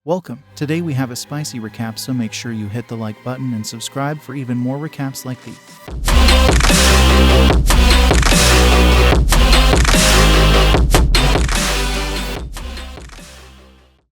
Welcome. Today we have a spicy recap, so make sure you hit the like button and subscribe for even more recaps like these.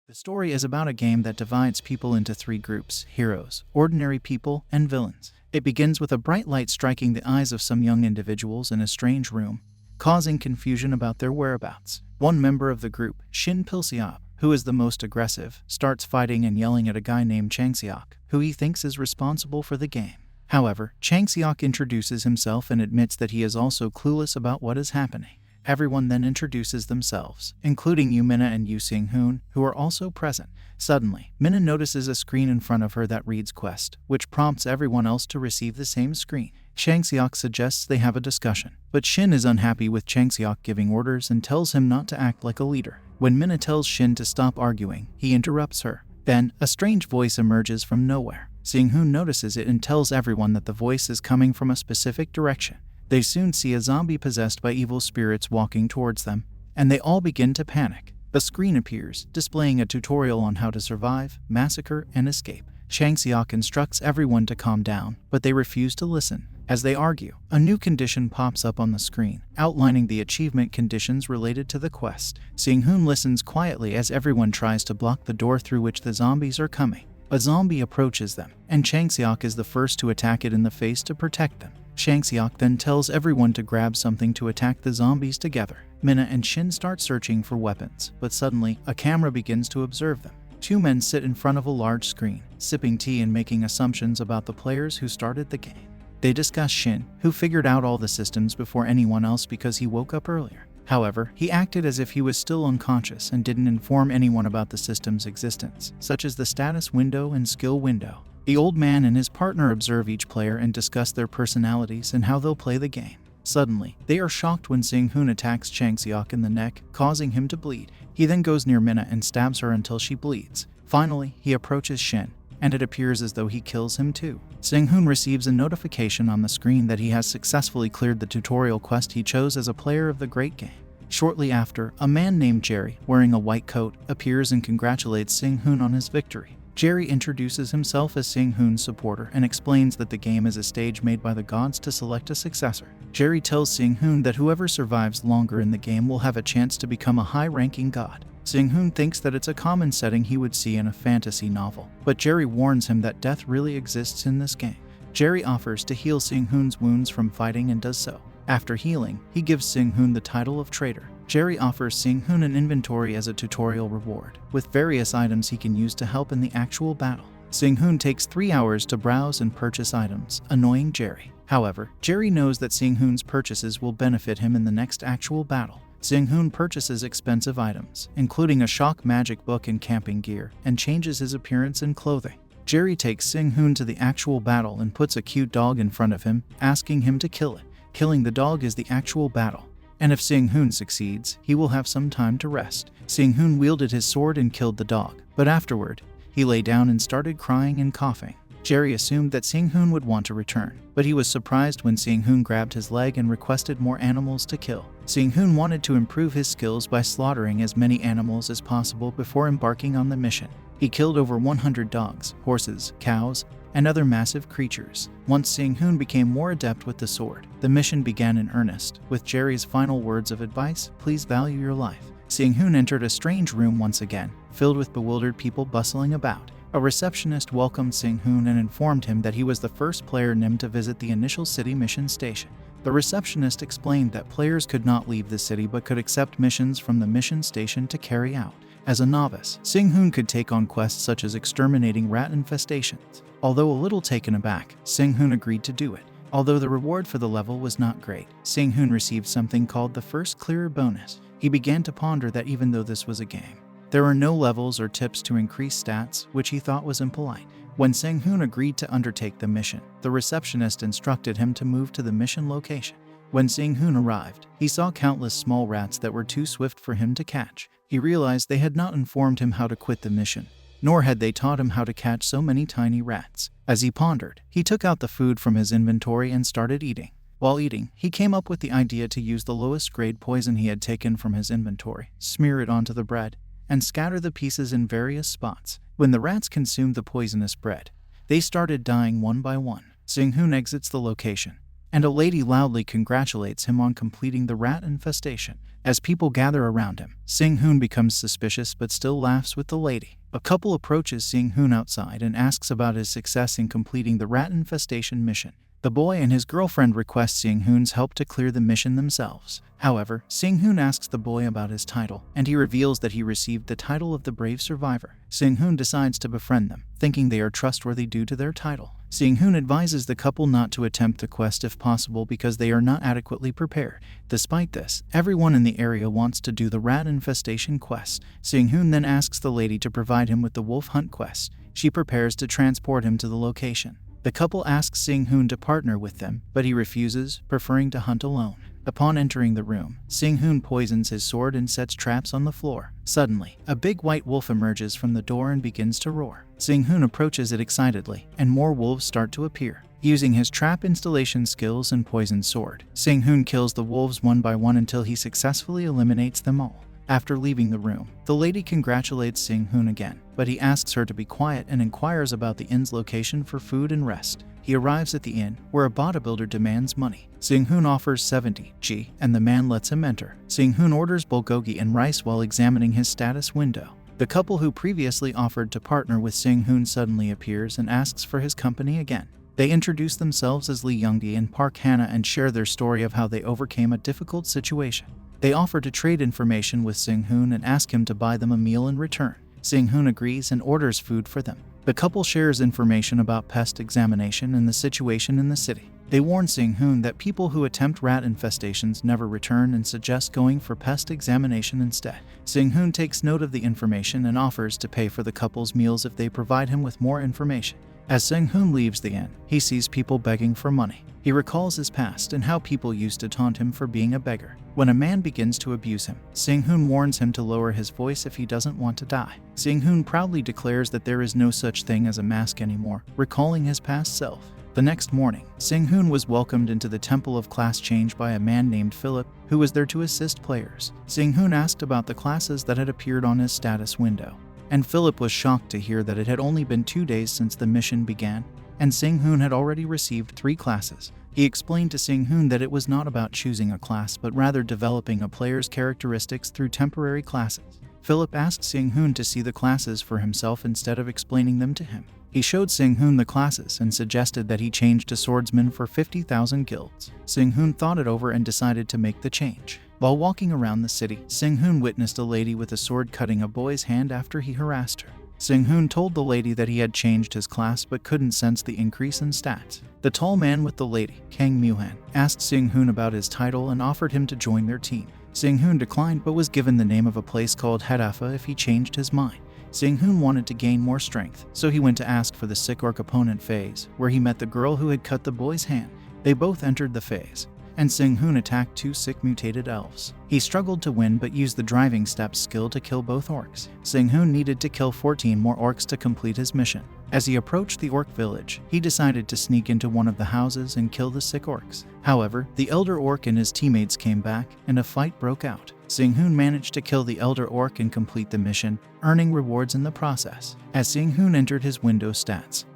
The story is about a game that divides people into three groups: heroes, ordinary people, and villains. It begins with a bright light striking the eyes of some young individuals in a strange room, causing confusion about their whereabouts. One member of the group, Shin Pilseop, who is the most aggressive, starts fighting and yelling at a guy named Changseok, who he thinks is responsible for the game. However, Changseok introduces himself and admits that he is also clueless about what is happening. Everyone then introduces themselves, including Yu Mina and Yu Seung-hoon, who are also present. Suddenly, Mina notices a screen in front of her that reads Quest, which prompts everyone else to receive the same screen. Changseok suggests they have a discussion, but Shin is unhappy with Changseok giving orders and tells him not to act like a leader. When Mina tells Shin to stop arguing, he interrupts her. Then, a strange voice emerges from nowhere. Seung-hoon notices it and tells everyone that the voice is coming from a specific direction. They soon see a zombie possessed by evil spirits walking towards them, and they all begin to panic. A screen appears, displaying a tutorial on how to survive, massacre, and escape. Changseok instructs everyone to calm down, but they refuse to listen. As they argue, a new condition pops up on the screen, outlining the achievement conditions related to the quest. Seung-hoon listens quietly as everyone tries to block the door through which the zombies are coming. A zombie approaches them, and Changseok is the first to attack it in the face to protect them. Changseok then tells everyone to grab something to attack the zombies together. Mina and Shin start searching for weapons, but suddenly, a camera begins to observe them. Two men sit in front of a large screen, sipping tea and making assumptions about the players who started the game. They discuss Shin, who figured out all the systems before anyone else because he woke up earlier. However, he acted as if he was still unconscious and didn't inform anyone about the system's existence, such as the status window and skill window. The old man and his partner observe each player and discuss their personalities and how they'll play the game. Suddenly, they are shocked when Seung-hoon attacks Changseok in the neck, causing him to bleed. He then goes near Mina and stabs her until she bleeds. Finally, he approaches Shin, and it appears as though he kills him too. Seung-hoon receives a notification on the screen that he has successfully cleared the tutorial quest he chose as a player of the great game. Shortly after, a man named Jerry, wearing a white coat, appears and congratulates Seung-hoon on his victory. Jerry introduces himself as Seung-hoon's supporter and explains that the game is a stage made by the gods to select a successor. Jerry tells Seung-hoon that whoever survives longer in the game will have a chance to become a high-ranking god. Seung-hoon thinks that it's a common setting he would see in a fantasy novel, but Jerry warns him that death really exists in this game. Jerry offers to heal Seung-hoon's wounds from fighting and does so. After healing, he gives Seung-hoon the title of Traitor. Jerry offers Seung-hoon an inventory as a tutorial reward, with various items he can use to help in the actual battle. Seung-hoon takes 3 hours to browse and purchase items, annoying Jerry. However, Jerry knows that Seung-hoon's purchases will benefit him in the next actual battle. Seung-hoon purchases expensive items, including a shock magic book and camping gear, and changes his appearance and clothing. Jerry takes Seung-hoon to the actual battle and puts a cute dog in front of him, asking him to kill it. Killing the dog is the actual battle, and if Seung-hoon succeeds, he will have some time to rest. Seung-hoon wielded his sword and killed the dog, but afterward, he lay down and started crying and coughing. Jerry assumed that Seung-hoon would want to return, but he was surprised when Seung-hoon grabbed his leg and requested more animals to kill. Seung-hoon wanted to improve his skills by slaughtering as many animals as possible before embarking on the mission. He killed over 100 dogs, horses, cows, and other massive creatures. Once Seung-hoon became more adept with the sword, the mission began in earnest, with Jerry's final words of advice: "Please value your life." Seung-hoon entered a strange room once again, filled with bewildered people bustling about. A receptionist welcomed Seung-hoon and informed him that he was the first player named to visit the initial city mission station. The receptionist explained that players could not leave the city but could accept missions from the mission station to carry out. As a novice, Seung-hoon could take on quests such as exterminating rat infestations. Although a little taken aback, Seung-hoon agreed to do it. Although the reward for the level was not great, Seung-hoon received something called the first clearer bonus. He began to ponder that even though this was a game, there were no levels or tips to increase stats, which he thought was impolite. When Seung-hoon agreed to undertake the mission, the receptionist instructed him to move to the mission location. When Seung-hoon arrived, he saw countless small rats that were too swift for him to catch. He realized they had not informed him how to quit the mission, nor had they taught him how to catch so many tiny rats. As he pondered, he took out the food from his inventory and started eating. While eating, he came up with the idea to use the lowest grade poison he had taken from his inventory, smear it onto the bread, and scatter the pieces in various spots. When the rats consumed the poisonous bread, they started dying one by one. Seung-hoon exits the location, and a lady loudly congratulates him on completing the rat infestation. As people gather around him, Seung-hoon becomes suspicious but still laughs with the lady. A couple approaches Seung-hoon outside and asks about his success in completing the rat infestation mission. The boy and his girlfriend request Seung-hoon's help to clear the mission themselves. However, Seung-hoon asks the boy about his title, and he reveals that he received the title of the Brave Survivor. Seung-hoon decides to befriend them, thinking they are trustworthy due to their title. Seung-hoon advises the couple not to attempt the quest if possible because they are not adequately prepared. Despite this, everyone in the area wants to do the rat infestation quest. Seung-hoon then asks the lady to provide him with the wolf hunt quest. She prepares to transport him to the location. The couple asks Seung-hoon to partner with them, but he refuses, preferring to hunt alone. Upon entering the room, Seung-hoon poisons his sword and sets traps on the floor. Suddenly, a big white wolf emerges from the door and begins to roar. Seung-hoon approaches it excitedly, and more wolves start to appear. Using his trap installation skills and poison sword, Seung-hoon kills the wolves one by one until he successfully eliminates them all. After leaving the room, the lady congratulates Seung-hoon again, but he asks her to be quiet and inquires about the inn's location for food and rest. He arrives at the inn, where a bodybuilder demands money. Seung-hoon offers 70 G, and the man lets him enter. Seung-hoon orders bulgogi and rice while examining his status window. The couple who previously offered to partner with Seung-hoon suddenly appears and asks for his company again. They introduce themselves as Lee Younggi and Park Hana and share their story of how they overcame a difficult situation. They offer to trade information with Seung-hoon and ask him to buy them a meal in return. Seung-hoon agrees and orders food for them. The couple shares information about pest examination and the situation in the city. They warn Seung-hoon that people who attempt rat infestations never return and suggest going for pest examination instead. Seung-hoon takes note of the information and offers to pay for the couple's meals if they provide him with more information. As Seung-hoon leaves the inn, he sees people begging for money. He recalls his past and how people used to taunt him for being a beggar. When a man begins to abuse him, Seung-hoon warns him to lower his voice if he doesn't want to die. Seung-hoon proudly declares that there is no such thing as a mask anymore, recalling his past self. The next morning, Seung-hoon was welcomed into the Temple of Class Change by a man named Philip, who was there to assist players. Seung-hoon asked about the classes that had appeared on his status window, and Philip was shocked to hear that it had only been 2 days since the mission began, and Seung-hoon had already received 3 classes. He explained to Seung-hoon that it was not about choosing a class but rather developing a player's characteristics through temporary classes. Philip asked Seung-hoon to see the classes for himself instead of explaining them to him. He showed Seung-hoon the classes and suggested that he change to swordsman for 50,000 guilds. Seung-hoon thought it over and decided to make the change. While walking around the city, Seung-hoon witnessed a lady with a sword cutting a boy's hand after he harassed her. Seung-hoon told the lady that he had changed his class but couldn't sense the increase in stats. The tall man with the lady, Kang Mu-han, asked Seung-hoon about his title and offered him to join their team. Seung-hoon declined but was given the name of a place called Hedafa if he changed his mind. Seung-hoon wanted to gain more strength, so he went to ask for the sick orc opponent phase, where he met the girl who had cut the boy's hand. They both entered the phase, and Seung-hoon attacked 2 sick mutated elves. He struggled to win but used the driving steps skill to kill both orcs. Seung-hoon needed to kill 14 more orcs to complete his mission. As he approached the orc village, he decided to sneak into one of the houses and kill the sick orcs. However, the elder orc and his teammates came back, and a fight broke out. Seung-hoon managed to kill the elder orc and complete the mission, earning rewards in the process. As Seung-hoon entered his window stats,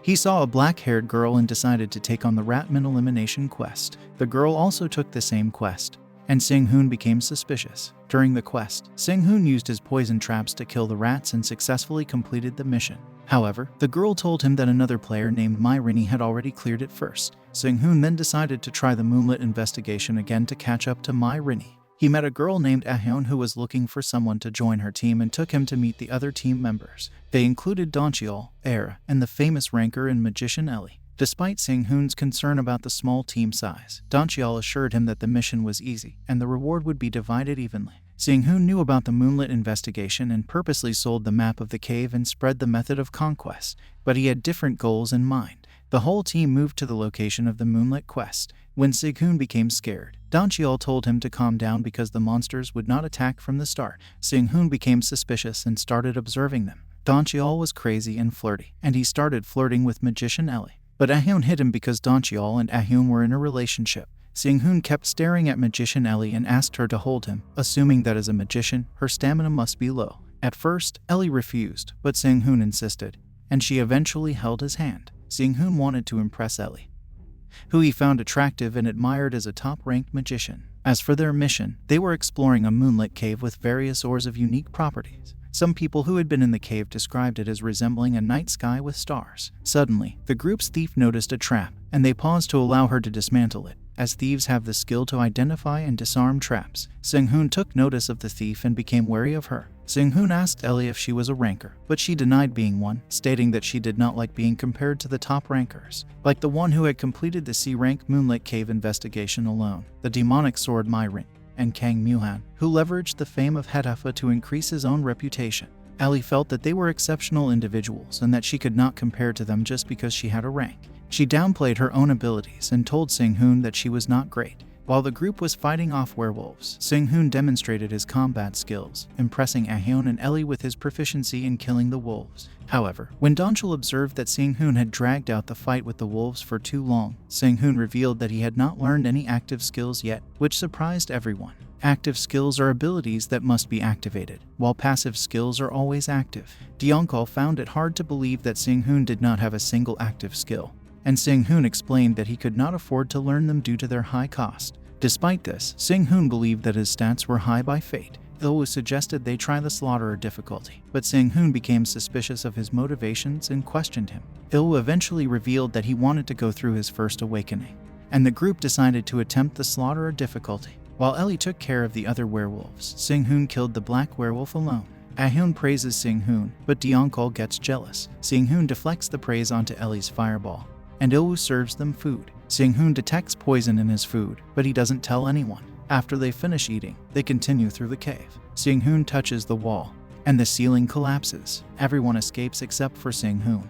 he saw a black-haired girl and decided to take on the Ratman elimination quest. The girl also took the same quest, and Seung-hoon became suspicious. During the quest, Seung-hoon used his poison traps to kill the rats and successfully completed the mission. However, the girl told him that another player named Mai Rini had already cleared it first. Seung-hoon then decided to try the moonlit investigation again to catch up to Mai Rini. He met a girl named Ahyeon who was looking for someone to join her team and took him to meet the other team members. They included Doncheol, Era, and the famous ranker and magician Ellie. Despite Seung-hoon's concern about the small team size, Doncheol assured him that the mission was easy and the reward would be divided evenly. Seung-hoon knew about the moonlit investigation and purposely sold the map of the cave and spread the method of conquest, but he had different goals in mind. The whole team moved to the location of the moonlit quest. When Seung-hoon became scared, Doncheol told him to calm down because the monsters would not attack from the start. Seung-hoon became suspicious and started observing them. Doncheol was crazy and flirty, and he started flirting with magician Ellie. But Ahyeon hit him because Doncheol and Ahyeon were in a relationship. Seung-hoon kept staring at magician Ellie and asked her to hold him, assuming that as a magician, her stamina must be low. At first, Ellie refused, but Seung-hoon insisted, and she eventually held his hand. Seung-hoon wanted to impress Ellie, who he found attractive and admired as a top-ranked magician. As for their mission, they were exploring a moonlit cave with various ores of unique properties. Some people who had been in the cave described it as resembling a night sky with stars. Suddenly, the group's thief noticed a trap, and they paused to allow her to dismantle it. As thieves have the skill to identify and disarm traps, Seung-hoon took notice of the thief and became wary of her. Seung-hoon asked Ellie if she was a ranker, but she denied being one, stating that she did not like being compared to the top rankers, like the one who had completed the C-rank Moonlit Cave investigation alone, the demonic sword Myrin, and Kang Muhan, who leveraged the fame of Hetafa to increase his own reputation. Ellie felt that they were exceptional individuals and that she could not compare to them just because she had a rank. She downplayed her own abilities and told Seung-hoon that she was not great. While the group was fighting off werewolves, Seung-hoon demonstrated his combat skills, impressing Ahyeon and Ellie with his proficiency in killing the wolves. However, when Donchul observed that Seung-hoon had dragged out the fight with the wolves for too long, Seung-hoon revealed that he had not learned any active skills yet, which surprised everyone. Active skills are abilities that must be activated, while passive skills are always active. Deonkol found it hard to believe that Seung-hoon did not have a single active skill, and Seung-hoon explained that he could not afford to learn them due to their high cost. Despite this, Seung-hoon believed that his stats were high by fate. Il-woo suggested they try the slaughterer difficulty, but Seung-hoon became suspicious of his motivations and questioned him. Il-woo eventually revealed that he wanted to go through his first awakening, and the group decided to attempt the slaughterer difficulty. While Ellie took care of the other werewolves, Seung-hoon killed the black werewolf alone. Ahyeon praises Seung-hoon, but Deonkol gets jealous. Seung-hoon deflects the praise onto Ellie's fireball, and Il-woo serves them food. Seung-hoon detects poison in his food, but he doesn't tell anyone. After they finish eating, they continue through the cave. Seung-hoon touches the wall, and the ceiling collapses. Everyone escapes except for Seung-hoon,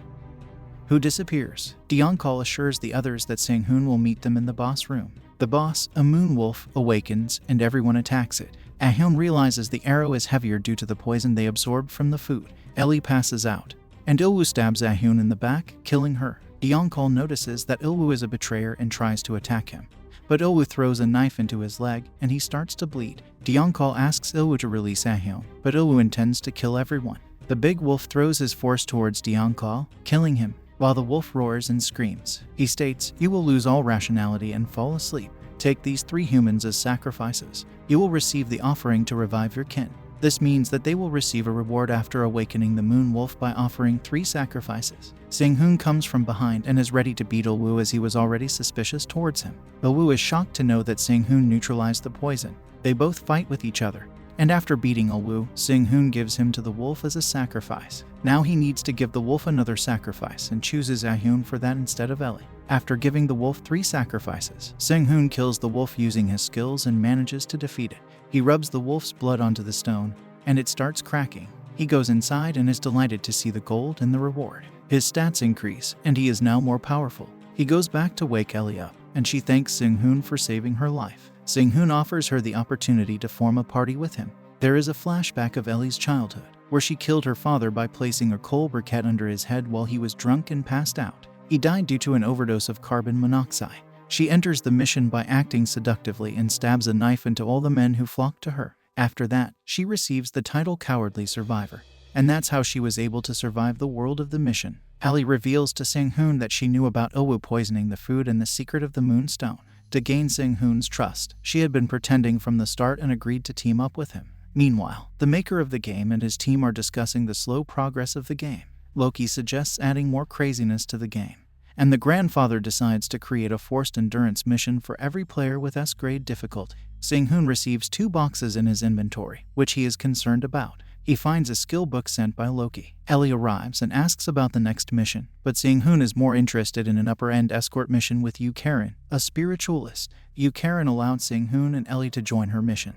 who disappears. Deonkol assures the others that Seung-hoon will meet them in the boss room. The boss, a moon wolf, awakens, and everyone attacks it. Ahyeon realizes the arrow is heavier due to the poison they absorbed from the food. Ellie passes out, and Il-woo stabs Ahyeon in the back, killing her. Deonkol notices that Il-woo is a betrayer and tries to attack him, but Il-woo throws a knife into his leg and he starts to bleed. Deonkol asks Il-woo to release Ahyeon, but Il-woo intends to kill everyone. The big wolf throws his force towards Deonkol, killing him, while the wolf roars and screams. He states, "You will lose all rationality and fall asleep. Take these 3 humans as sacrifices. You will receive the offering to revive your kin." This means that they will receive a reward after awakening the moon wolf by offering 3 sacrifices. Seung-hoon comes from behind and is ready to beat Il-woo as he was already suspicious towards him. Il-woo is shocked to know that Seung-hoon neutralized the poison. They both fight with each other, and after beating Il-woo, Seung-hoon gives him to the wolf as a sacrifice. Now he needs to give the wolf another sacrifice and chooses Ahyeon for that instead of Ellie. After giving the wolf 3 sacrifices, Seung-hoon kills the wolf using his skills and manages to defeat it. He rubs the wolf's blood onto the stone, and it starts cracking. He goes inside and is delighted to see the gold and the reward. His stats increase, and he is now more powerful. He goes back to wake Ellie up, and she thanks Seung-hoon for saving her life. Seung-hoon offers her the opportunity to form a party with him. There is a flashback of Ellie's childhood, where she killed her father by placing a coal briquette under his head while he was drunk and passed out. He died due to an overdose of carbon monoxide. She enters the mission by acting seductively and stabs a knife into all the men who flock to her. After that, she receives the title Cowardly Survivor, and that's how she was able to survive the world of the mission. Ellie reveals to Seung-hoon that she knew about Il-woo poisoning the food and the secret of the moonstone. To gain Seung-hoon's trust, she had been pretending from the start and agreed to team up with him. Meanwhile, the maker of the game and his team are discussing the slow progress of the game. Loki suggests adding more craziness to the game, and the grandfather decides to create a forced endurance mission for every player with S-grade difficulty. Seung-hoon receives 2 boxes in his inventory, which he is concerned about. He finds a skill book sent by Loki. Ellie arrives and asks about the next mission, but Seung-hoon is more interested in an upper-end escort mission with Yu Karen, a spiritualist. Yu Karen allowed Seung-hoon and Ellie to join her mission,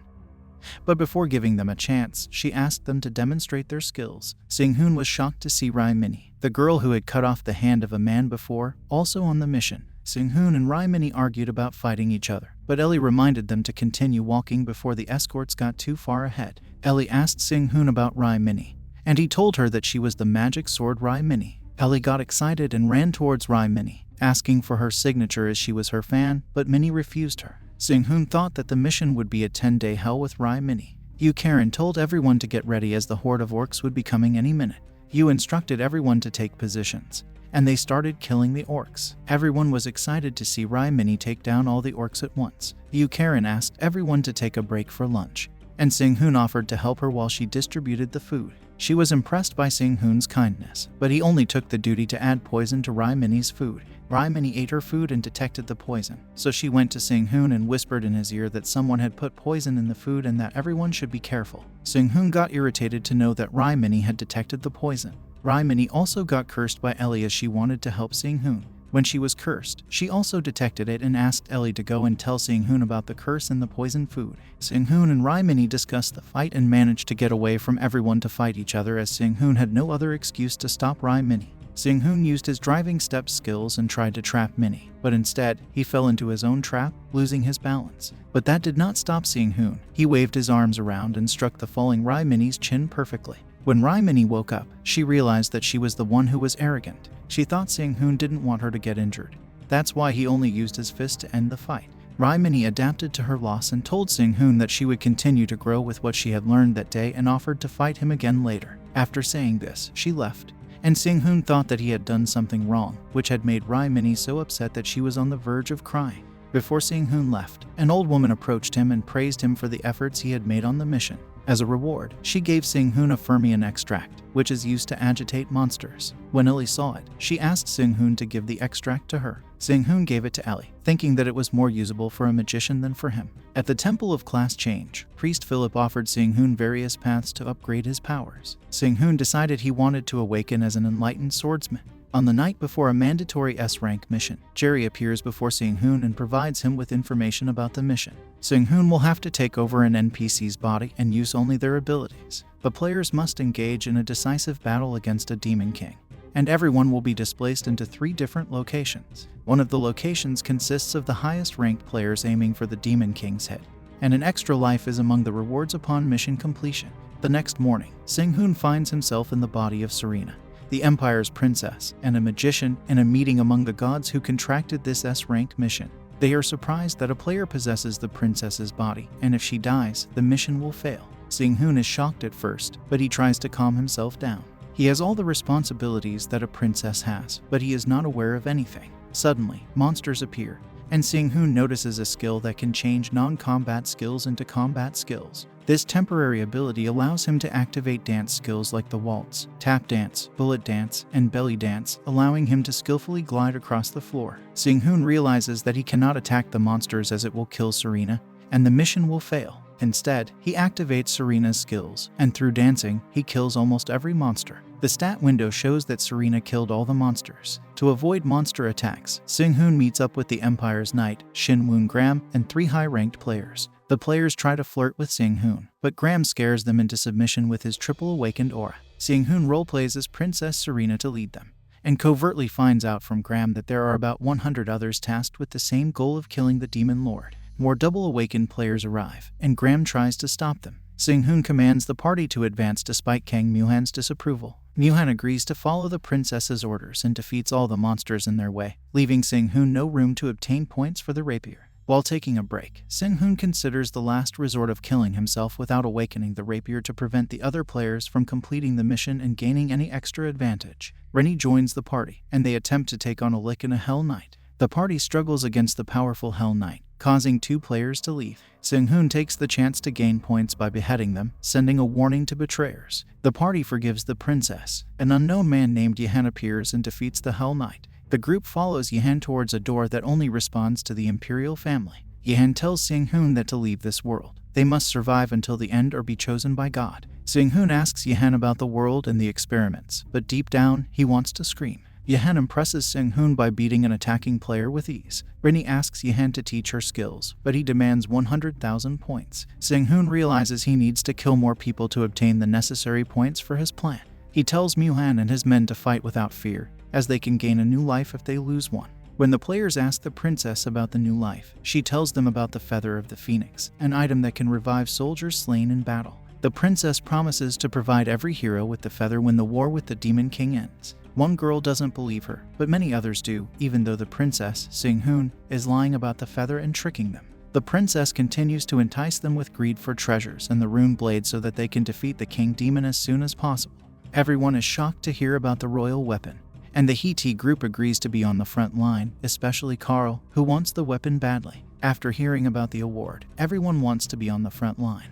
but before giving them a chance, she asked them to demonstrate their skills. Seung-hoon was shocked to see Rai Mini, the girl who had cut off the hand of a man before, also on the mission. Seung-hoon and Rai Mini argued about fighting each other, but Ellie reminded them to continue walking before the escorts got too far ahead. Ellie asked Seung-hoon about Rai Mini, and he told her that she was the magic sword Rai Mini. Ellie got excited and ran towards Rai Mini, asking for her signature as she was her fan, but Minnie refused her. Sung-hoon thought that the mission would be a 10-day hell with Minnie. Karen told everyone to get ready as the horde of orcs would be coming any minute. Instructed everyone to take positions, and they started killing the orcs. Everyone was excited to see Minnie take down all the orcs at once. Karen asked everyone to take a break for lunch, and Sung-hoon offered to help her while she distributed the food. She was impressed by Sung-hoon's kindness, but he only took the duty to add poison to Minnie's food. Minnie ate her food and detected the poison, so she went to Sung-hoon and whispered in his ear that someone had put poison in the food and that everyone should be careful. Sung-hoon got irritated to know that Minnie had detected the poison. Minnie also got cursed by Ellie as she wanted to help Sung-hoon. When she was cursed, she also detected it and asked Ellie to go and tell Sung-hoon about the curse and the poisoned food. Sung-hoon and Minnie discussed the fight and managed to get away from everyone to fight each other as Sung-hoon had no other excuse to stop Minnie. Sung-hoon used his driving step skills and tried to trap Minnie, but instead, he fell into his own trap, losing his balance. But that did not stop Sung-hoon. He waved his arms around and struck the falling Minnie's chin perfectly. When Minnie woke up, she realized that she was the one who was arrogant. She thought Sung-hoon didn't want her to get injured. That's why he only used his fist to end the fight. Minnie adapted to her loss and told Sung-hoon that she would continue to grow with what she had learned that day and offered to fight him again later. After saying this, she left, and Sung-hoon thought that he had done something wrong, which had made Minnie so upset that she was on the verge of crying. Before Sung-hoon left, an old woman approached him and praised him for the efforts he had made on the mission. As a reward, she gave Sung-hoon a fermion extract, which is used to agitate monsters. When Ellie saw it, she asked Sung-hoon to give the extract to her. Sung-hoon gave it to Ellie, thinking that it was more usable for a magician than for him. At the Temple of Class Change, Priest Philip offered Sung-hoon various paths to upgrade his powers. Sung-hoon decided he wanted to awaken as an enlightened swordsman. On the night before a mandatory S-rank mission, Jerry appears before Sung-hoon and provides him with information about the mission. Sung-hoon will have to take over an NPC's body and use only their abilities, but players must engage in a decisive battle against a demon king, and everyone will be displaced into 3 different locations. One of the locations consists of the highest-ranked players aiming for the demon king's head, and an extra life is among the rewards upon mission completion. The next morning, Sung-hoon finds himself in the body of Serena, the Empire's princess, and a magician in a meeting among the gods who contracted this S-ranked mission. They are surprised that a player possesses the princess's body, and if she dies, the mission will fail. Sung-hoon is shocked at first, but he tries to calm himself down. He has all the responsibilities that a princess has, but he is not aware of anything. Suddenly, monsters appear, and Sung-hoon notices a skill that can change non-combat skills into combat skills. This temporary ability allows him to activate dance skills like the waltz, tap dance, bullet dance, and belly dance, allowing him to skillfully glide across the floor. Sung-hoon realizes that he cannot attack the monsters as it will kill Serena, and the mission will fail. Instead, he activates Serena's skills, and through dancing, he kills almost every monster. The stat window shows that Serena killed all the monsters. To avoid monster attacks, Sung-hoon meets up with the Empire's knight, Shin-woon Graham, and 3 high-ranked players. The players try to flirt with Sung-hoon, but Graham scares them into submission with his triple awakened aura. Sung-hoon roleplays as Princess Serena to lead them, and covertly finds out from Graham that there are about 100 others tasked with the same goal of killing the Demon Lord. More double awakened players arrive, and Graham tries to stop them. Sung-hoon commands the party to advance despite Kang Moo-han's disapproval. Moo-han agrees to follow the princess's orders and defeats all the monsters in their way, leaving Sung-hoon no room to obtain points for the rapier. While taking a break, Sung-hoon considers the last resort of killing himself without awakening the rapier to prevent the other players from completing the mission and gaining any extra advantage. Rennie joins the party, and they attempt to take on a Lick and a Hell Knight. The party struggles against the powerful Hell Knight, causing 2 players to leave. Sung-hoon takes the chance to gain points by beheading them, sending a warning to betrayers. The party forgives the princess. An unknown man named Yehan appears and defeats the Hell Knight. The group follows Yehan towards a door that only responds to the Imperial family. Yehan tells Sung-hoon that to leave this world, they must survive until the end or be chosen by God. Sung-hoon asks Yehan about the world and the experiments, but deep down, he wants to scream. Yehan impresses Sung-hoon by beating an attacking player with ease. Rennie asks Yehan to teach her skills, but he demands 100,000 points. Sung-hoon realizes he needs to kill more people to obtain the necessary points for his plan. He tells Moo-han and his men to fight without fear, as they can gain a new life if they lose one. When the players ask the princess about the new life, she tells them about the Feather of the Phoenix, an item that can revive soldiers slain in battle. The princess promises to provide every hero with the feather when the war with the Demon King ends. One girl doesn't believe her, but many others do, even though the princess, Sing-hoon, is lying about the feather and tricking them. The princess continues to entice them with greed for treasures and the rune blade so that they can defeat the king demon as soon as possible. Everyone is shocked to hear about the royal weapon, and the Hee group agrees to be on the front line, especially Carl, who wants the weapon badly. After hearing about the award, everyone wants to be on the front line.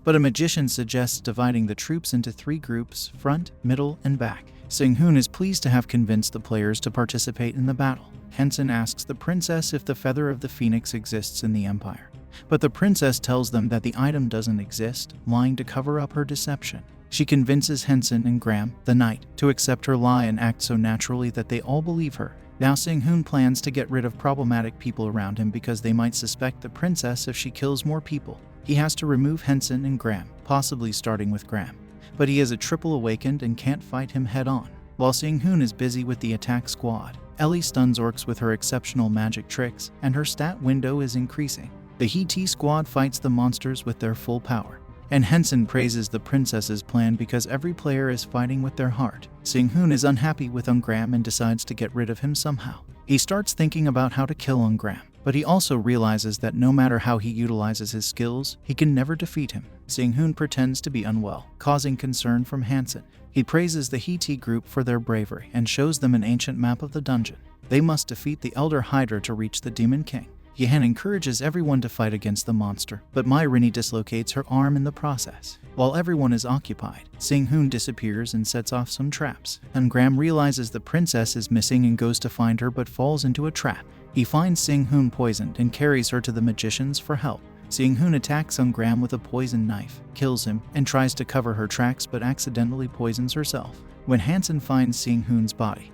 But a magician suggests dividing the troops into 3 groups, front, middle, and back. Sing-hoon is pleased to have convinced the players to participate in the battle. Henson asks the princess if the feather of the phoenix exists in the empire, but the princess tells them that the item doesn't exist, lying to cover up her deception. She convinces Henson and Graham, the knight, to accept her lie and act so naturally that they all believe her. Now Sing-hoon plans to get rid of problematic people around him because they might suspect the princess if she kills more people. He has to remove Henson and Graham, possibly starting with Graham. But he is a triple awakened and can't fight him head-on. While Sing-hoon is busy with the attack squad, Ellie stuns orcs with her exceptional magic tricks, and her stat window is increasing. The Hee squad fights the monsters with their full power, and Henson praises the princess's plan because every player is fighting with their heart. Sing-hoon is unhappy with Graham and decides to get rid of him somehow. He starts thinking about how to kill Graham, but he also realizes that no matter how he utilizes his skills, he can never defeat him. Sing-hoon pretends to be unwell, causing concern from Hansen. He praises the Hee group for their bravery and shows them an ancient map of the dungeon. They must defeat the Elder Hydra to reach the Demon King. Yehan encourages everyone to fight against the monster, but Rini dislocates her arm in the process. While everyone is occupied, Sing-hoon disappears and sets off some traps, and Graham realizes the princess is missing and goes to find her but falls into a trap. He finds Sing-hoon poisoned and carries her to the magicians for help. Sing-hoon attacks Graham with a poison knife, kills him, and tries to cover her tracks but accidentally poisons herself. When Hansen finds Sing-hoon's body,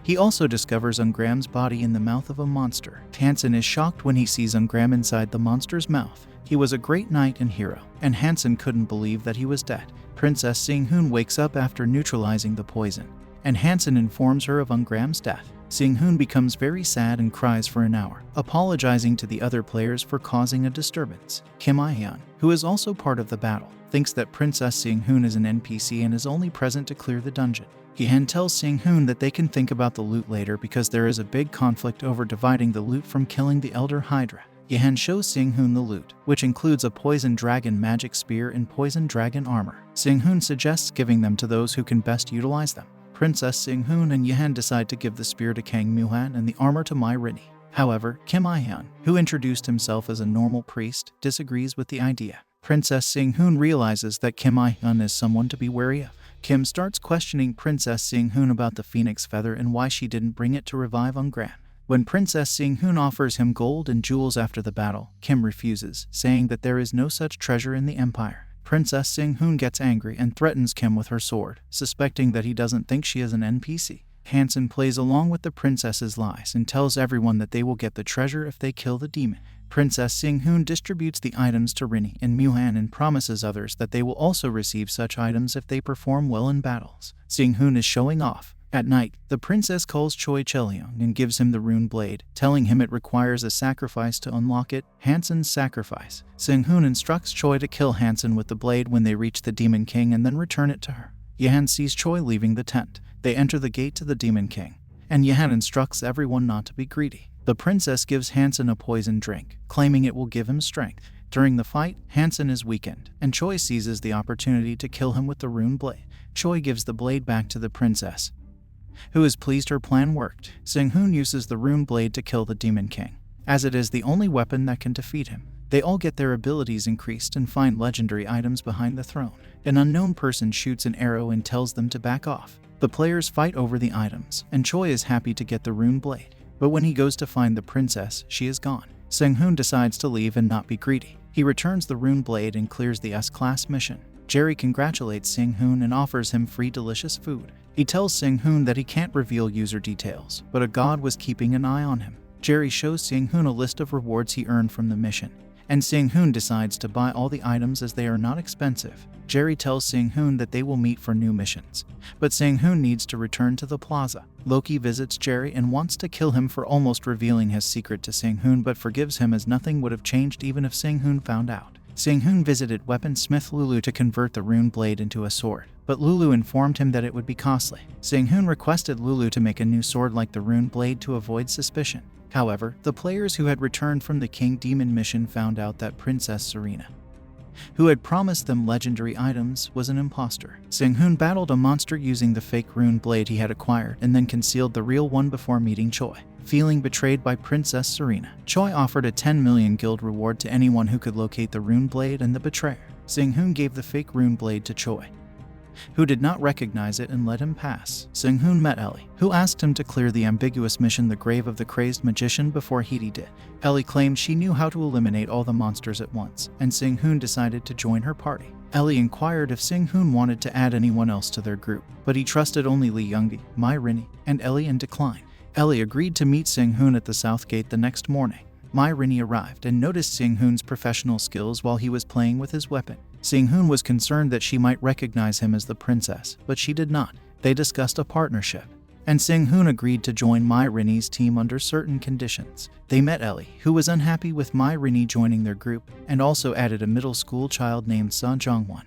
he also discovers Graham's body in the mouth of a monster. Hansen is shocked when he sees Graham inside the monster's mouth. He was a great knight and hero, and Hansen couldn't believe that he was dead. Princess Sing-hoon wakes up after neutralizing the poison, and Hansen informs her of Graham's death. Sing-hoon becomes very sad and cries for an hour, apologizing to the other players for causing a disturbance. Kim I-hyun, who is also part of the battle, thinks that Princess Sing-hoon is an NPC and is only present to clear the dungeon. Yehan tells Sing-hoon that they can think about the loot later because there is a big conflict over dividing the loot from killing the Elder Hydra. Yehan shows Sing-hoon the loot, which includes a poison dragon magic spear and poison dragon armor. Sing-hoon suggests giving them to those who can best utilize them. Princess Sing-hoon and Yehan decide to give the spear to Kang Moo-han and the armor to Rini. However, Kim I-hyun, who introduced himself as a normal priest, disagrees with the idea. Princess Sing-hoon realizes that Kim I-hyun is someone to be wary of. Kim starts questioning Princess Sing-hoon about the phoenix feather and why she didn't bring it to revive Graham. When Princess Sing-hoon offers him gold and jewels after the battle, Kim refuses, saying that there is no such treasure in the empire. Princess Sing-hoon gets angry and threatens Kim with her sword, suspecting that he doesn't think she is an NPC. Hansen plays along with the princess's lies and tells everyone that they will get the treasure if they kill the demon. Princess Sing-hoon distributes the items to Rini and Moo-han and promises others that they will also receive such items if they perform well in battles. Sing-hoon is showing off. At night, the princess calls Choi Chelyong and gives him the rune blade, telling him it requires a sacrifice to unlock it, Hansen's sacrifice. Sing-hoon instructs Choi to kill Hansen with the blade when they reach the Demon King and then return it to her. Yehan sees Choi leaving the tent. They enter the gate to the Demon King, and Yehan instructs everyone not to be greedy. The princess gives Hansen a poison drink, claiming it will give him strength. During the fight, Hansen is weakened, and Choi seizes the opportunity to kill him with the rune blade. Choi gives the blade back to the princess, who is pleased her plan worked. Sing-hoon uses the rune blade to kill the Demon King, as it is the only weapon that can defeat him. They all get their abilities increased and find legendary items behind the throne. An unknown person shoots an arrow and tells them to back off. The players fight over the items, and Choi is happy to get the rune blade. But when he goes to find the princess, she is gone. Sing-hoon decides to leave and not be greedy. He returns the rune blade and clears the S-class mission. Jerry congratulates Sing-hoon and offers him free delicious food. He tells Sing-hoon that he can't reveal user details, but a god was keeping an eye on him. Jerry shows Sing-hoon a list of rewards he earned from the mission, and Sing-hoon decides to buy all the items as they are not expensive. Jerry tells Sing-hoon that they will meet for new missions, but Sing-hoon needs to return to the plaza. Loki visits Jerry and wants to kill him for almost revealing his secret to Sing-hoon, but forgives him as nothing would have changed even if Sing-hoon found out. Sing-hoon visited weaponsmith Lulu to convert the rune blade into a sword, but Lulu informed him that it would be costly. Sang-hoon requested Lulu to make a new sword like the rune blade to avoid suspicion. However, the players who had returned from the King Demon mission found out that Princess Serena, who had promised them legendary items, was an imposter. Sang-hoon battled a monster using the fake rune blade he had acquired and then concealed the real one before meeting Choi. Feeling betrayed by Princess Serena, Choi offered a 10 million guild reward to anyone who could locate the rune blade and the betrayer. Sang-hoon gave the fake rune blade to Choi, who did not recognize it and let him pass. Sang-hoon met Ellie, who asked him to clear the ambiguous mission The Grave of the Crazed Magician before he did. Ellie claimed she knew how to eliminate all the monsters at once, and Sang-hoon decided to join her party. Ellie inquired if Sang-hoon wanted to add anyone else to their group, but he trusted only Lee Younggi, Mai Rinnie, and Ellie and declined. Ellie agreed to meet Sang-hoon at the South Gate the next morning. Mai Rinnie arrived and noticed Sang-hoon's professional skills while he was playing with his weapon. Sang-hoon was concerned that she might recognize him as the princess, but she did not. They discussed a partnership, and Sang-hoon agreed to join Mai Rinnie's team under certain conditions. They met Ellie, who was unhappy with Mai Rinnie joining their group, and also added a middle school child named Seo Jong-won,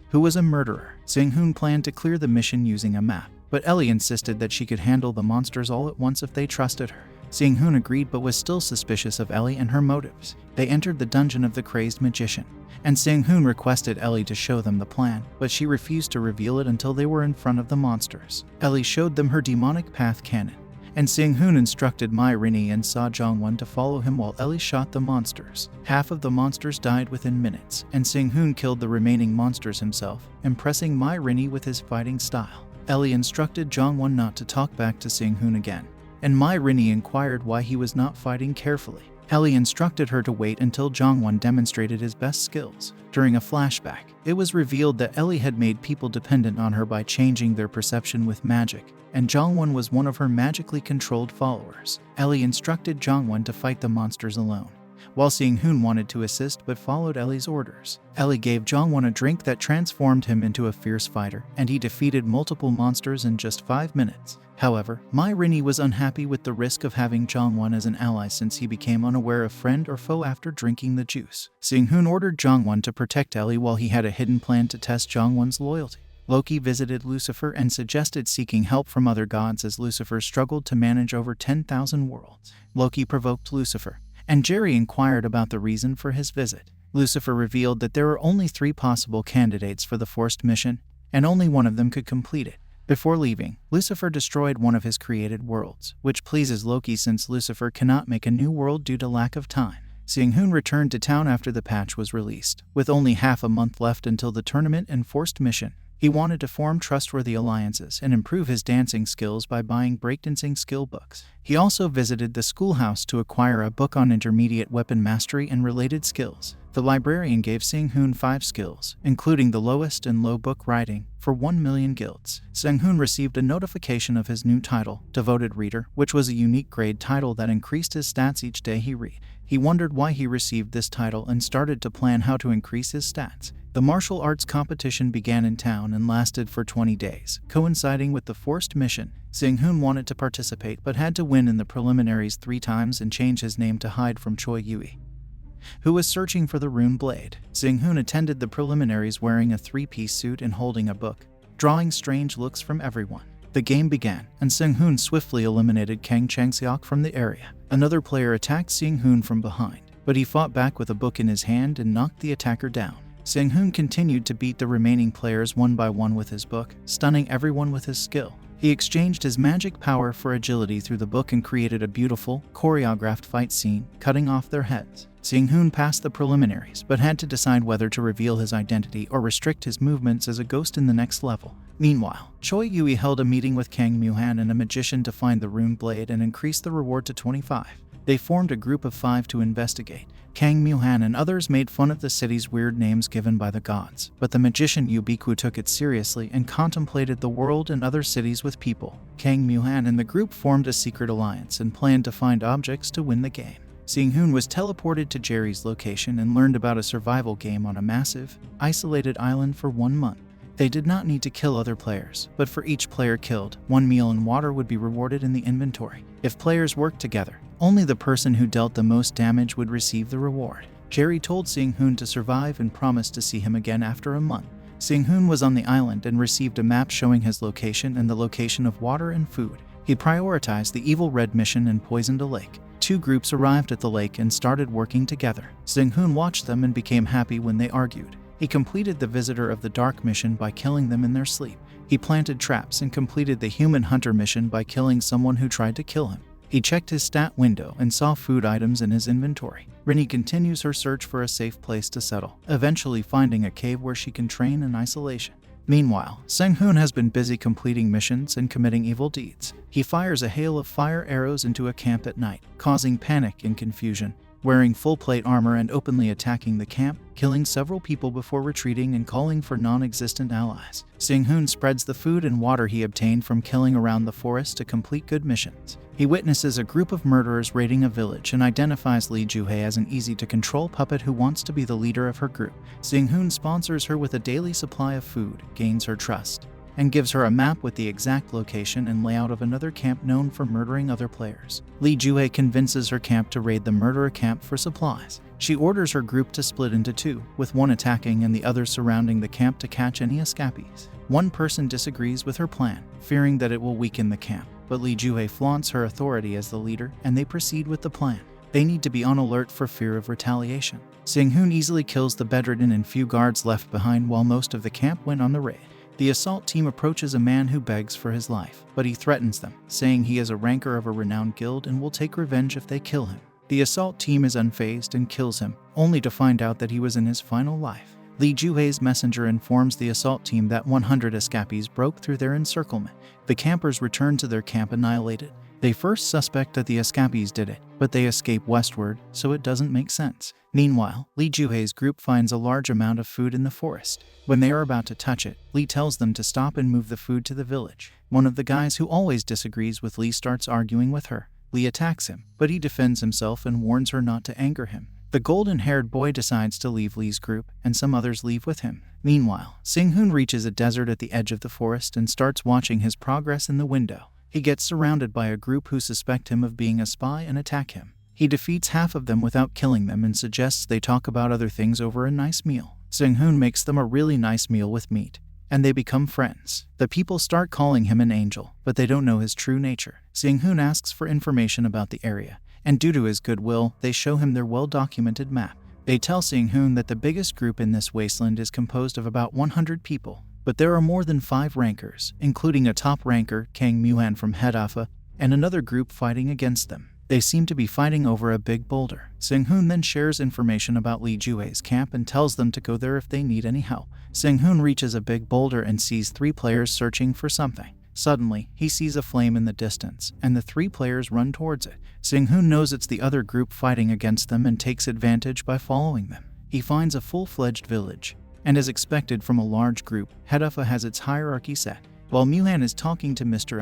who was a murderer. Sang-hoon planned to clear the mission using a map, but Ellie insisted that she could handle the monsters all at once if they trusted her. Sang-hoon agreed but was still suspicious of Ellie and her motives. They entered the dungeon of the crazed magician, and Sang-hoon requested Ellie to show them the plan, but she refused to reveal it until they were in front of the monsters. Ellie showed them her demonic path cannon, and Sang-hoon instructed Mai Rinnie and Seo Jong-won to follow him while Ellie shot the monsters. Half of the monsters died within minutes, and Sang-hoon killed the remaining monsters himself, impressing Mai Rinnie with his fighting style. Ellie instructed Jong-won not to talk back to Sang-hoon again, and Mai Rinnie inquired why he was not fighting carefully. Ellie instructed her to wait until Jong-won demonstrated his best skills. During a flashback, it was revealed that Ellie had made people dependent on her by changing their perception with magic, and Jong-won was one of her magically controlled followers. Ellie instructed Jong-won to fight the monsters alone, while Sang-hoon wanted to assist but followed Ellie's orders. Ellie gave Jong-won a drink that transformed him into a fierce fighter, and he defeated multiple monsters in just 5 minutes. However, Mai Rinnie was unhappy with the risk of having Jong-won as an ally since he became unaware of friend or foe after drinking the juice. Sang-hoon ordered Jong-won to protect Ellie while he had a hidden plan to test Jong-won's loyalty. Loki visited Lucifer and suggested seeking help from other gods as Lucifer struggled to manage over 10,000 worlds. Loki provoked Lucifer, and Jerry inquired about the reason for his visit. Lucifer revealed that there were only 3 possible candidates for the forced mission, and only one of them could complete it. Before leaving, Lucifer destroyed one of his created worlds, which pleases Loki since Lucifer cannot make a new world due to lack of time. Sang-hoon returned to town after the patch was released. With only half a month left until the tournament and forced mission, he wanted to form trustworthy alliances and improve his dancing skills by buying breakdancing skill books. He also visited the schoolhouse to acquire a book on intermediate weapon mastery and related skills. The librarian gave Sang-hoon 5 skills, including the lowest and low book writing, for 1 million guilds. Sang-hoon received a notification of his new title, Devoted Reader, which was a unique grade title that increased his stats each day he read. He wondered why he received this title and started to plan how to increase his stats. The martial arts competition began in town and lasted for 20 days, coinciding with the forced mission. Sang-hoon wanted to participate but had to win in the preliminaries 3 times and change his name to hide from Choi Yui, who was searching for the rune blade. Sang-hoon attended the preliminaries wearing a 3-piece suit and holding a book, drawing strange looks from everyone. The game began, and Sang-hoon swiftly eliminated Kang Chang-seok from the area. Another player attacked Sang-hoon from behind, but he fought back with a book in his hand and knocked the attacker down. Sang-hoon continued to beat the remaining players one by one with his book, stunning everyone with his skill. He exchanged his magic power for agility through the book and created a beautiful, choreographed fight scene, cutting off their heads. Sang-hoon passed the preliminaries, but had to decide whether to reveal his identity or restrict his movements as a ghost in the next level. Meanwhile, Choi Yui held a meeting with Kang Moo-han and a magician to find the rune blade and increase the reward to 25. They formed a group of 5 to investigate. Kang Moo-han and others made fun of the city's weird names given by the gods, but the magician Yubiku took it seriously and contemplated the world and other cities with people. Kang Moo-han and the group formed a secret alliance and planned to find objects to win the game. Sang-hoon was teleported to Jerry's location and learned about a survival game on a massive, isolated island for 1 month. They did not need to kill other players, but for each player killed, 1 meal and water would be rewarded in the inventory. If players worked together, only the person who dealt the most damage would receive the reward. Jerry told Sang-hoon to survive and promised to see him again after a month. Seung-hoon was on the island and received a map showing his location and the location of water and food. He prioritized the Evil Red mission and poisoned a lake. Two groups arrived at the lake and started working together. Seung-hoon watched them and became happy when they argued. He completed the Visitor of the Dark mission by killing them in their sleep. He planted traps and completed the Human Hunter mission by killing someone who tried to kill him. He checked his stat window and saw food items in his inventory. Rinny continues her search for a safe place to settle, eventually finding a cave where she can train in isolation. Meanwhile, Seung-hoon has been busy completing missions and committing evil deeds. He fires a hail of fire arrows into a camp at night, causing panic and confusion. Wearing full plate armor and openly attacking the camp, killing several people before retreating and calling for non-existent allies. Seung-hoon spreads the food and water he obtained from killing around the forest to complete good missions. He witnesses a group of murderers raiding a village and identifies Lee Joo-hae as an easy-to-control puppet who wants to be the leader of her group. Seung-hoon sponsors her with a daily supply of food, gains her trust, and gives her a map with the exact location and layout of another camp known for murdering other players. Lee Joo-hae convinces her camp to raid the murderer camp for supplies. She orders her group to split into two, with one attacking and the other surrounding the camp to catch any escapees. One person disagrees with her plan, fearing that it will weaken the camp, but Lee Joo-hae flaunts her authority as the leader and they proceed with the plan. They need to be on alert for fear of retaliation. Seung-hoon easily kills the bedridden and few guards left behind while most of the camp went on the raid. The assault team approaches a man who begs for his life, but he threatens them, saying he is a ranker of a renowned guild and will take revenge if they kill him. The assault team is unfazed and kills him, only to find out that he was in his final life. Lee Joo-hae's messenger informs the assault team that 100 escapees broke through their encirclement. The campers return to their camp annihilated. They first suspect that the escapees did it, but they escape westward, so it doesn't make sense. Meanwhile, Lee Joo-hae's group finds a large amount of food in the forest. When they are about to touch it, Lee tells them to stop and move the food to the village. One of the guys who always disagrees with Lee starts arguing with her. Lee attacks him, but he defends himself and warns her not to anger him. The golden-haired boy decides to leave Lee's group, and some others leave with him. Meanwhile, Seung-hoon reaches a desert at the edge of the forest and starts watching his progress in the window. He gets surrounded by a group who suspect him of being a spy and attack him. He defeats half of them without killing them and suggests they talk about other things over a nice meal. Seung-hoon makes them a really nice meal with meat, and they become friends. The people start calling him an angel, but they don't know his true nature. Seung-hoon asks for information about the area, and due to his goodwill, they show him their well-documented map. They tell Seung-hoon that the biggest group in this wasteland is composed of about 100 people, but there are more than 5 rankers, including a top ranker, Kang Muhan from Head Alpha, and another group fighting against them. They seem to be fighting over a big boulder. Seung-hoon then shares information about Lee Joo-hae's camp and tells them to go there if they need any help. Seung-hoon reaches a big boulder and sees 3 players searching for something. Suddenly, he sees a flame in the distance, and the 3 players run towards it. Seung-hoon knows it's the other group fighting against them and takes advantage by following them. He finds a full-fledged village, and as expected from a large group, Head Alpha has its hierarchy set. While Muhan is talking to Mr.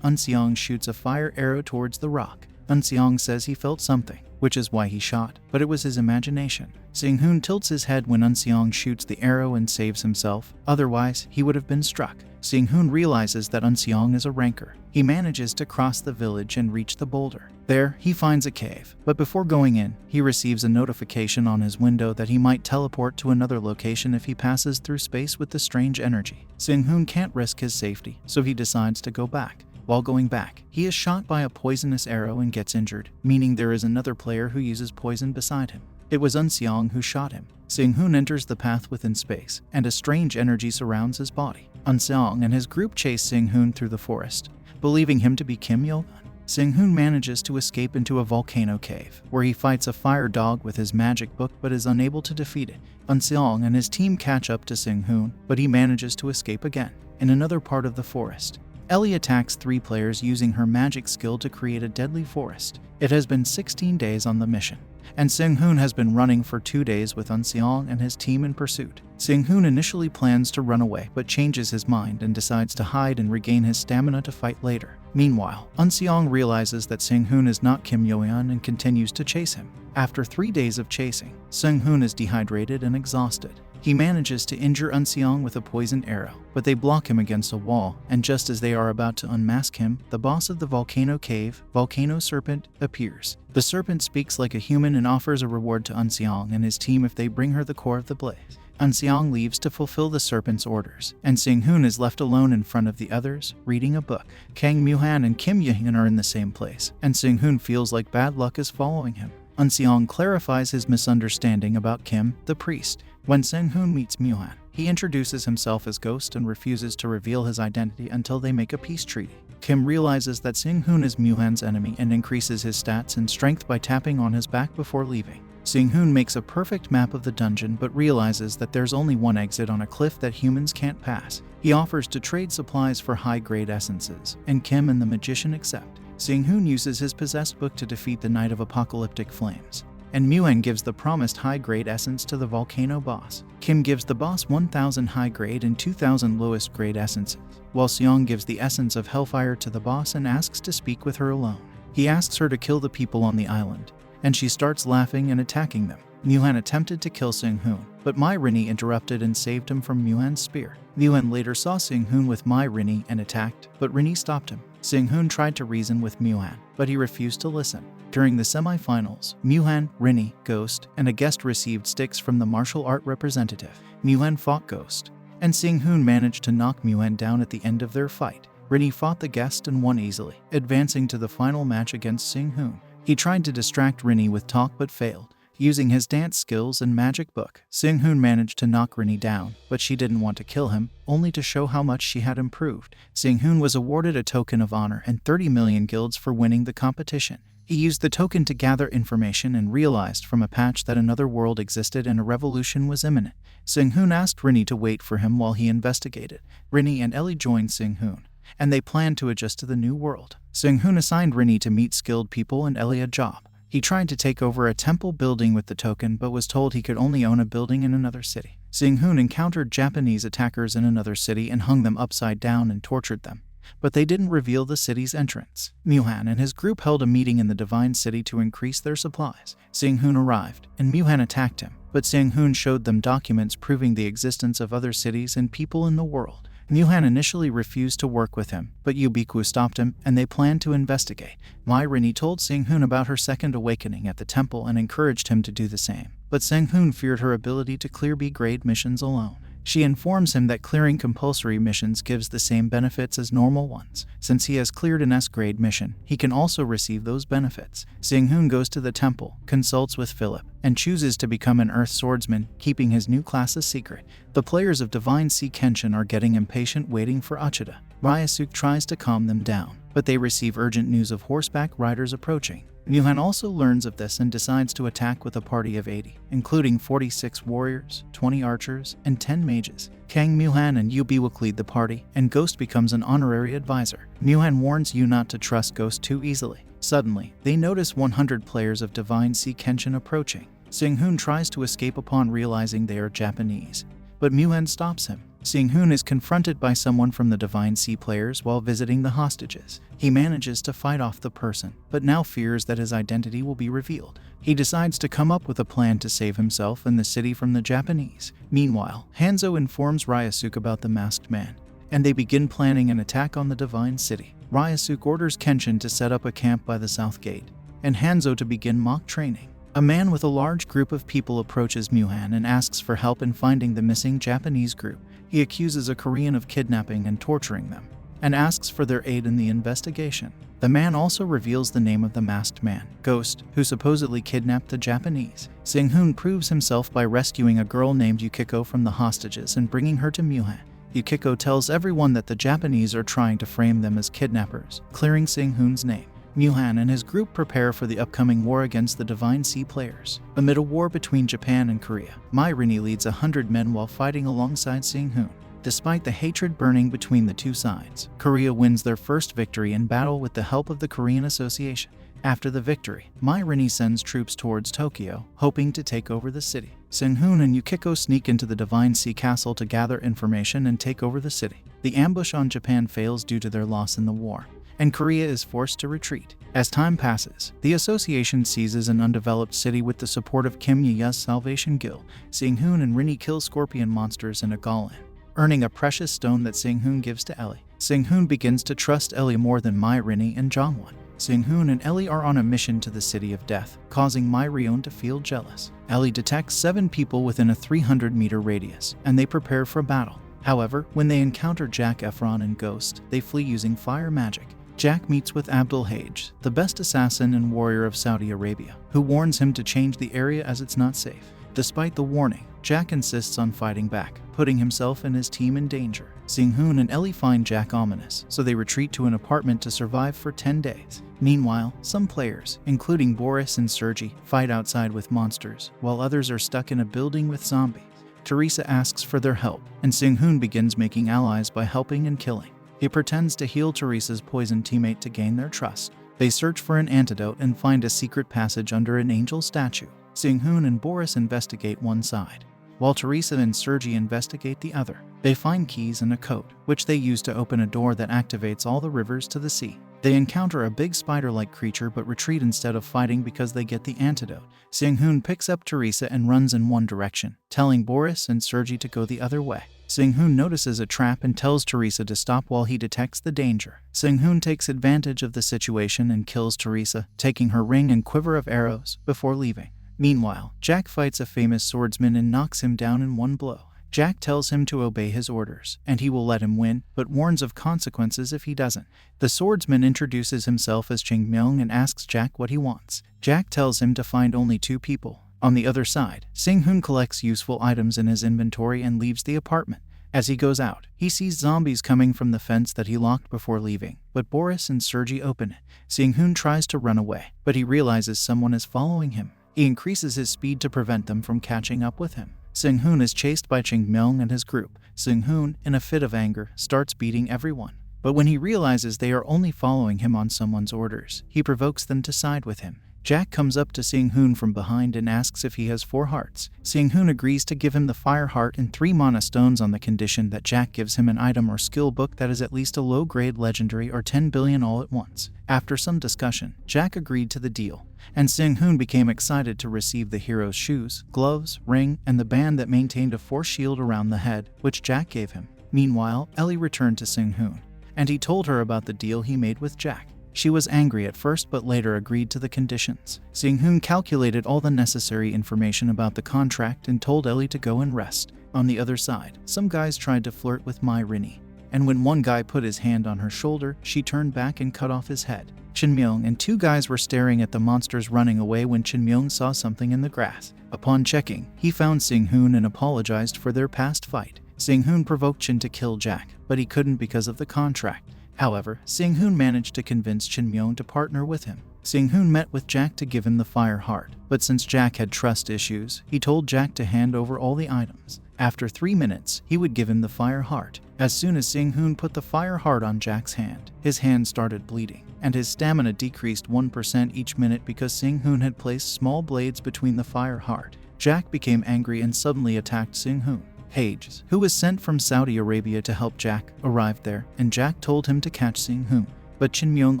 Unseong shoots a fire arrow towards the rock. Unseong says he felt something, which is why he shot, but it was his imagination. Seung-hoon tilts his head when Unseong shoots the arrow and saves himself, otherwise he would have been struck. Seung-hoon realizes that Unseong is a ranker. He manages to cross the village and reach the boulder. There, he finds a cave, but before going in, he receives a notification on his window that he might teleport to another location if he passes through space with the strange energy. Seung-hoon can't risk his safety, so he decides to go back. While going back, he is shot by a poisonous arrow and gets injured, meaning there is another player who uses poison beside him. It was Unseong who shot him. Seung-hoon enters the path within space, and a strange energy surrounds his body. Unseong and his group chase Seung-hoon through the forest, believing him to be Kim Yo-gun. Seung-hoon manages to escape into a volcano cave, where he fights a fire dog with his magic book but is unable to defeat it. Unseong and his team catch up to Seung-hoon, but he manages to escape again. In another part of the forest, Ellie attacks 3 players using her magic skill to create a deadly forest. It has been 16 days on the mission, and Seung-hoon has been running for 2 days with Unseong and his team in pursuit. Seung-hoon initially plans to run away but changes his mind and decides to hide and regain his stamina to fight later. Meanwhile, Unseong realizes that Seung-hoon is not Kim Yo-eun and continues to chase him. After 3 days of chasing, Seung-hoon is dehydrated and exhausted. He manages to injure Unseong with a poisoned arrow, but they block him against a wall, and just as they are about to unmask him, the boss of the volcano cave, Volcano Serpent, appears. The serpent speaks like a human and offers a reward to Unseong and his team if they bring her the core of the blaze. Seong leaves to fulfill the serpent's orders, and Seung-hoon is left alone in front of the others, reading a book. Kang Moo-han and Kim Ye-hyun are in the same place, and Seung-hoon feels like bad luck is following him. Seong clarifies his misunderstanding about Kim, the priest. When Seung-hoon meets Moo-han, he introduces himself as Ghost and refuses to reveal his identity until they make a peace treaty. Kim realizes that Seung-hoon is Moo-han's enemy and increases his stats and strength by tapping on his back before leaving. Seung-hoon makes a perfect map of the dungeon but realizes that there's only one exit on a cliff that humans can't pass. He offers to trade supplies for high-grade essences, and Kim and the magician accept. Seung-hoon uses his possessed book to defeat the Knight of Apocalyptic Flames, and Moo-han gives the promised high-grade essence to the volcano boss. Kim gives the boss 1,000 high-grade and 2,000 lowest-grade essences, while Seong gives the essence of Hellfire to the boss and asks to speak with her alone. He asks her to kill the people on the island, and she starts laughing and attacking them. Moo-han attempted to kill Seung-hoon, but Mai Rinnie interrupted and saved him from Moo-han's spear. Moo-han later saw Seung-hoon with Mai Rinnie and attacked, but Rinnie stopped him. Seung-hoon tried to reason with Moo-han, but he refused to listen. During the semi-finals, Moo-han, Rinnie, Ghost, and a guest received sticks from the martial art representative. Moo-han fought Ghost, and Seung-hoon managed to knock Moo-han down at the end of their fight. Rinnie fought the guest and won easily, advancing to the final match against Seung-hoon. He tried to distract Rinnie with talk but failed. Using his dance skills and magic book, Seung-hoon managed to knock Rinnie down, but she didn't want to kill him, only to show how much she had improved. Seung-hoon was awarded a token of honor and 30 million guilds for winning the competition. He used the token to gather information and realized from a patch that another world existed and a revolution was imminent. Seung-hoon asked Rinnie to wait for him while he investigated. Rinnie and Ellie joined Seung-hoon, and they planned to adjust to the new world. Seung-hoon assigned Rinnie to meet skilled people and Ellie a job. He tried to take over a temple building with the token but was told he could only own a building in another city. Seung-hoon encountered Japanese attackers in another city and hung them upside down and tortured them, but they didn't reveal the city's entrance. Moo-han and his group held a meeting in the Divine City to increase their supplies. Seung-hoon arrived, and Moo-han attacked him, but Seung-hoon showed them documents proving the existence of other cities and people in the world. Moo-han initially refused to work with him, but Yubiku stopped him, and they planned to investigate. Mai Rinnie told Seung-hoon about her second awakening at the temple and encouraged him to do the same, but Seung-hoon feared her ability to clear B-grade missions alone. She informs him that clearing compulsory missions gives the same benefits as normal ones. Since he has cleared an S-grade mission, he can also receive those benefits. Seung-hoon goes to the temple, consults with Philip, and chooses to become an Earth swordsman, keeping his new class a secret. The players of Divine Sea Kenshin are getting impatient waiting for Uchida. Ryasuke tries to calm them down, but they receive urgent news of horseback riders approaching. Moo-han also learns of this and decides to attack with a party of 80, including 46 warriors, 20 archers, and 10 mages. Kang Moo-han and Yu Biwook lead the party, and Ghost becomes an honorary advisor. Moo-han warns Yu not to trust Ghost too easily. Suddenly, they notice 100 players of Divine Sea Kenshin approaching. Seung-hoon tries to escape upon realizing they are Japanese, but Moo-han stops him. Seung-hoon is confronted by someone from the Divine Sea players while visiting the hostages. He manages to fight off the person, but now fears that his identity will be revealed. He decides to come up with a plan to save himself and the city from the Japanese. Meanwhile, Hanzo informs Ryasuke about the masked man, and they begin planning an attack on the Divine City. Ryasuke orders Kenshin to set up a camp by the South Gate, and Hanzo to begin mock training. A man with a large group of people approaches Moo-han and asks for help in finding the missing Japanese group. He accuses a Korean of kidnapping and torturing them, and asks for their aid in the investigation. The man also reveals the name of the masked man, Ghost, who supposedly kidnapped the Japanese. Seung-hoon proves himself by rescuing a girl named Yukiko from the hostages and bringing her to Moo-han. Yukiko tells everyone that the Japanese are trying to frame them as kidnappers, clearing Seung-hoon's name. Moo-han and his group prepare for the upcoming war against the Divine Sea players. Amid a war between Japan and Korea, Mai Rinnie leads 100 men while fighting alongside Seung-hoon. Despite the hatred burning between the two sides, Korea wins their first victory in battle with the help of the Korean Association. After the victory, Mai Rinnie sends troops towards Tokyo, hoping to take over the city. Seung-hoon and Yukiko sneak into the Divine Sea Castle to gather information and take over the city. The ambush on Japan fails due to their loss in the war, and Korea is forced to retreat. As time passes, the association seizes an undeveloped city with the support of Kim Ye-ye's Salvation Guild. Seung-hoon and Rinnie kill scorpion monsters in a Golan, earning a precious stone that Seung-hoon gives to Ellie. Seung-hoon begins to trust Ellie more than Mai Rinnie and Jongwon. Seung-hoon and Ellie are on a mission to the City of Death, causing Myrione to feel jealous. Ellie detects 7 people within a 300-meter radius, and they prepare for battle. However, when they encounter Jack Efron and Ghost, they flee using fire magic. Jack meets with Abdul Hajj, the best assassin and warrior of Saudi Arabia, who warns him to change the area as it's not safe. Despite the warning, Jack insists on fighting back, putting himself and his team in danger. Seung-hoon and Ellie find Jack ominous, so they retreat to an apartment to survive for 10 days. Meanwhile, some players, including Boris and Sergi, fight outside with monsters, while others are stuck in a building with zombies. Teresa asks for their help, and Seung-hoon begins making allies by helping and killing. He pretends to heal Teresa's poisoned teammate to gain their trust. They search for an antidote and find a secret passage under an angel statue. Seung-hoon and Boris investigate one side, while Teresa and Sergi investigate the other. They find keys and a code, which they use to open a door that activates all the rivers to the sea. They encounter a big spider-like creature but retreat instead of fighting because they get the antidote. Seung-hoon picks up Teresa and runs in one direction, telling Boris and Sergi to go the other way. Seung-hoon notices a trap and tells Teresa to stop while he detects the danger. Seung-hoon takes advantage of the situation and kills Teresa, taking her ring and quiver of arrows before leaving. Meanwhile, Jack fights a famous swordsman and knocks him down in one blow. Jack tells him to obey his orders, and he will let him win, but warns of consequences if he doesn't. The swordsman introduces himself as Ching Myung and asks Jack what he wants. Jack tells him to find only 2 people. On the other side, Seung-hoon collects useful items in his inventory and leaves the apartment. As he goes out, he sees zombies coming from the fence that he locked before leaving, but Boris and Sergi open it. Seung-hoon tries to run away, but he realizes someone is following him. He increases his speed to prevent them from catching up with him. Seung-hoon is chased by Ching Myung and his group. Seung-hoon, in a fit of anger, starts beating everyone. But when he realizes they are only following him on someone's orders, he provokes them to side with him. Jack comes up to Seung-hoon from behind and asks if he has 4 hearts. Seung-hoon agrees to give him the fire heart and 3 mana stones on the condition that Jack gives him an item or skill book that is at least a low-grade legendary or 10 billion all at once. After some discussion, Jack agreed to the deal, and Seung-hoon became excited to receive the hero's shoes, gloves, ring, and the band that maintained a force shield around the head, which Jack gave him. Meanwhile, Ellie returned to Seung-hoon, and he told her about the deal he made with Jack. She was angry at first but later agreed to the conditions. Seung-hoon calculated all the necessary information about the contract and told Ellie to go and rest. On the other side, some guys tried to flirt with Myrini, and when one guy put his hand on her shoulder, she turned back and cut off his head. Chin Myung and 2 guys were staring at the monsters running away when Chin Myung saw something in the grass. Upon checking, he found Seung-hoon and apologized for their past fight. Seung-hoon provoked Chin to kill Jack, but he couldn't because of the contract. However, Seung-hoon managed to convince Chin Myung to partner with him. Seung-hoon met with Jack to give him the fire heart, but since Jack had trust issues, he told Jack to hand over all the items. After 3 minutes, he would give him the fire heart. As soon as Seung-hoon put the fire heart on Jack's hand, his hand started bleeding, and his stamina decreased 1% each minute because Seung-hoon had placed small blades between the fire heart. Jack became angry and suddenly attacked Seung-hoon. Hajj, who was sent from Saudi Arabia to help Jack, arrived there, and Jack told him to catch Seung-hoon. But Chin Myung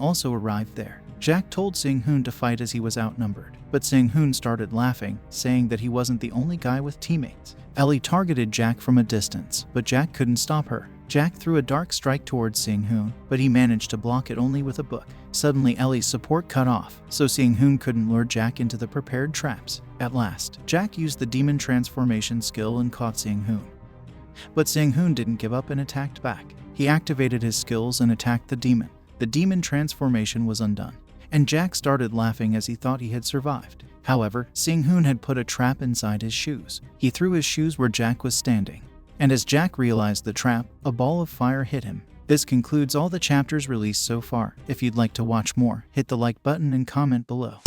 also arrived there. Jack told Seung-hoon to fight as he was outnumbered, but Seung-hoon started laughing, saying that he wasn't the only guy with teammates. Ellie targeted Jack from a distance, but Jack couldn't stop her. Jack threw a dark strike towards Seung-hoon, but he managed to block it only with a book. Suddenly, Ellie's support cut off, so Seung-hoon couldn't lure Jack into the prepared traps. At last, Jack used the demon transformation skill and caught Seung-hoon. But Seung-hoon didn't give up and attacked back. He activated his skills and attacked the demon. The demon transformation was undone, and Jack started laughing as he thought he had survived. However, Seung-hoon had put a trap inside his shoes. He threw his shoes where Jack was standing, and as Jack realized the trap, a ball of fire hit him. This concludes all the chapters released so far. If you'd like to watch more, hit the like button and comment below.